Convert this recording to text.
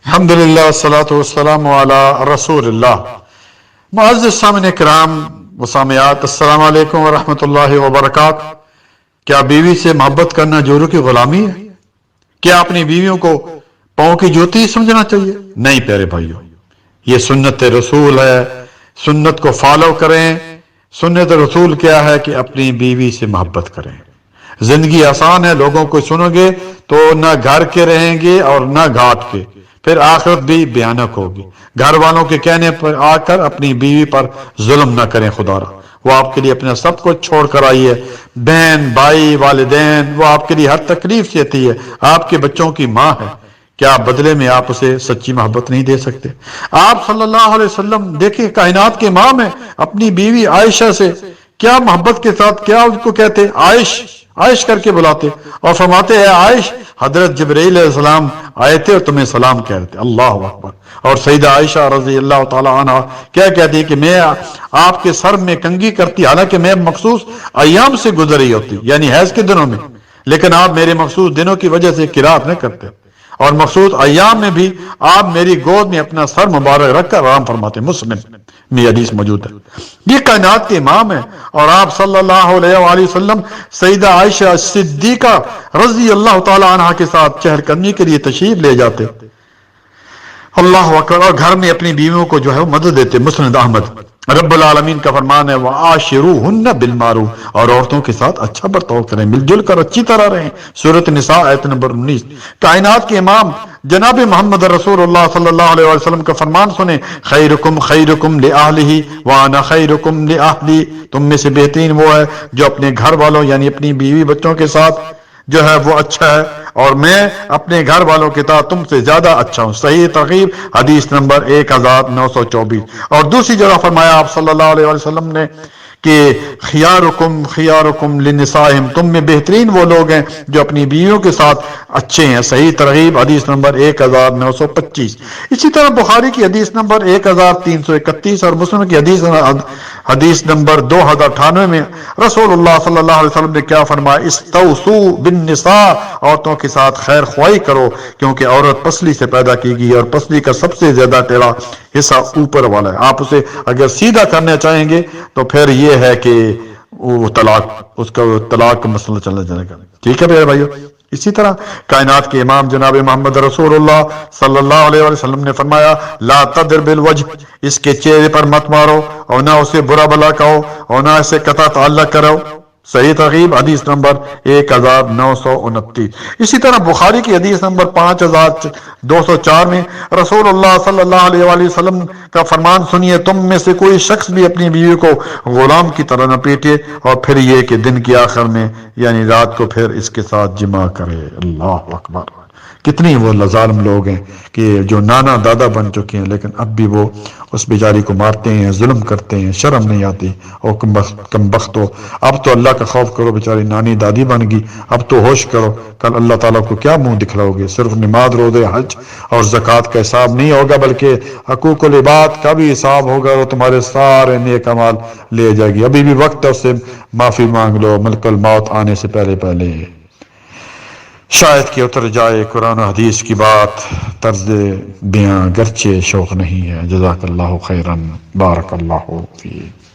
الحمدللہ والصلاة والسلام علی رسول اللہ۔ معزز سامعین کرام و سامعات، السلام علیکم ورحمۃ اللہ وبرکاتہ۔ کیا بیوی سے محبت کرنا جوروں کی غلامی ہے؟ کیا اپنی بیویوں کو پاؤں کی جوتی سمجھنا چاہیے؟ نہیں پیارے بھائیو، یہ سنت رسول ہے، سنت کو فالو کریں۔ سنت رسول کیا ہے کہ اپنی بیوی سے محبت کریں۔ زندگی آسان ہے، لوگوں کو سنو گے تو نہ گھر کے رہیں گے اور نہ گھاٹ کے، پھر آخرت بھی بھیانک ہوگی۔ گھر والوں کے کہنے پر آ کر اپنی بیوی پر ظلم نہ کریں خدا را، وہ آپ کے لیے اپنا سب کچھ چھوڑ کر آئی ہے، بہن بھائی والدین، وہ آپ کے لیے ہر تکلیف سہتی ہے، آپ کے بچوں کی ماں ہے۔ کیا بدلے میں آپ اسے سچی محبت نہیں دے سکتے؟ آپ صلی اللہ علیہ وسلم دیکھیں، کائنات کے امام ہیں، اپنی بیوی عائشہ سے کیا محبت کے ساتھ کیا اس کو کہتے، عائش عائش کر کے بلاتے اور فرماتے ہیں عائش، حضرت جبرائیل علیہ السلام آئے تھے اور تمہیں سلام کہتے۔ اللہ اکبر۔ اور سیدہ عائشہ رضی اللہ تعالی عنہ کیا کہتی کہ میں آپ کے سر میں کنگھی کرتی، حالانکہ میں مخصوص ایام سے گزری ہوتی، یعنی حیض کے دنوں میں، لیکن آپ میرے مخصوص دنوں کی وجہ سے قرات نہ کرتے، اور مخصوص ایام میں بھی آپ میری گود میں اپنا سر مبارک رکھ کر آرام فرماتے۔ مسلم میں حدیث موجود ہے۔ یہ کائنات کے امام ہیں، اور آپ صلی اللہ علیہ وآلہ وسلم سیدہ عائشہ صدیقہ رضی اللہ تعالی عنہ کے ساتھ چہر قدمی کے لیے تشریف لے جاتے، اللہ اکبر، اور گھر میں اپنی بیویوں کو جو ہے مدد دیتے۔ مسند احمد۔ رب العالمین کا فرمان ہے وَعَاشِرُوهُنَّ بِالْمَعْرُوفِ، اور عورتوں کے ساتھ اچھا برتاؤ کریں، مل جل کر اچھی طرح رہیں۔ سورۃ النساء آیت نمبر 19۔ کائنات کے امام جناب محمد رسول اللہ صلی اللہ علیہ وسلم کا فرمان سنیں، خیرکم خیرکم لأہلہ وانا خیرکم لأہلی، تم میں سے بہترین وہ ہے جو اپنے گھر والوں یعنی اپنی بیوی بچوں کے ساتھ جو ہے وہ اچھا ہے، اور میں اپنے گھر والوں کے ساتھ تم سے زیادہ اچھا ہوں۔ صحیح ترغیب حدیث نمبر 1924۔ اور دوسری جگہ فرمایا آپ صلی اللہ علیہ وسلم نے کہ خیارکم خیارکم لنسائہم، تم میں بہترین وہ لوگ ہیں جو اپنی بیویوں کے ساتھ اچھے ہیں۔ صحیح ترغیب حدیث نمبر 1925۔ اسی طرح بخاری کی حدیث نمبر 1331 اور مسلم کی حدیث نمبر 2098 میں رسول اللہ صلی اللہ علیہ وسلم نے کیا فرمایا، استوصوا بالنساء، عورتوں کے ساتھ خیر خواہی کرو، کیونکہ عورت پسلی سے پیدا کی گئی ہے، اور پسلی کا سب سے زیادہ ٹیڑھا حصہ اوپر والا ہے۔ آپ اسے اگر سیدھا کرنا چاہیں گے تو پھر یہ ہے کہ وہ طلاق، اس کا طلاق کا مسئلہ چلا جائے گا۔ ٹھیک ہے میرے بھائیو۔ اسی طرح کائنات کے امام جناب محمد رسول اللہ صلی اللہ علیہ وسلم نے فرمایا لا تضرب الوجہ، اس کے چہرے پر مت مارو، اور نہ اسے برا بلا کہو، اور نہ اسے قطع تعلق کرو۔ صحیح ترغیب حدیث نمبر 1929۔ اسی طرح بخاری کی حدیث نمبر 5204 میں رسول اللہ صلی اللہ علیہ وآلہ وسلم کا فرمان سنیے، تم میں سے کوئی شخص بھی اپنی بیوی کو غلام کی طرح نہ پیٹے، اور پھر یہ کہ دن کے آخر میں یعنی رات کو پھر اس کے ساتھ جمع کرے۔ اللہ اکبر۔ کتنی وہ ظالم لوگ ہیں کہ جو نانا دادا بن چکے ہیں، لیکن اب بھی وہ اس بیچاری کو مارتے ہیں، ظلم کرتے ہیں، شرم نہیں آتی۔ اور کم بخت ہو، اب تو اللہ کا خوف کرو، بیچاری نانی دادی بن گئی، اب تو ہوش کرو، کل اللہ تعالیٰ کو کیا منہ دکھلاؤ گے؟ صرف نماز روزے حج اور زکوٰۃ کا حساب نہیں ہوگا، بلکہ حقوق العباد کا بھی حساب ہوگا، اور تمہارے سارے نیک اعمال لے جائے گی۔ ابھی بھی وقت ہے، اس سے معافی مانگ لو ملک الموت آنے سے پہلے پہلے، شاید کہ اتر جائے قرآن و حدیث کی بات، طرز بیاں گرچہ شوق نہیں ہے۔ جزاک اللہ خیرا، بارک اللہ فیک۔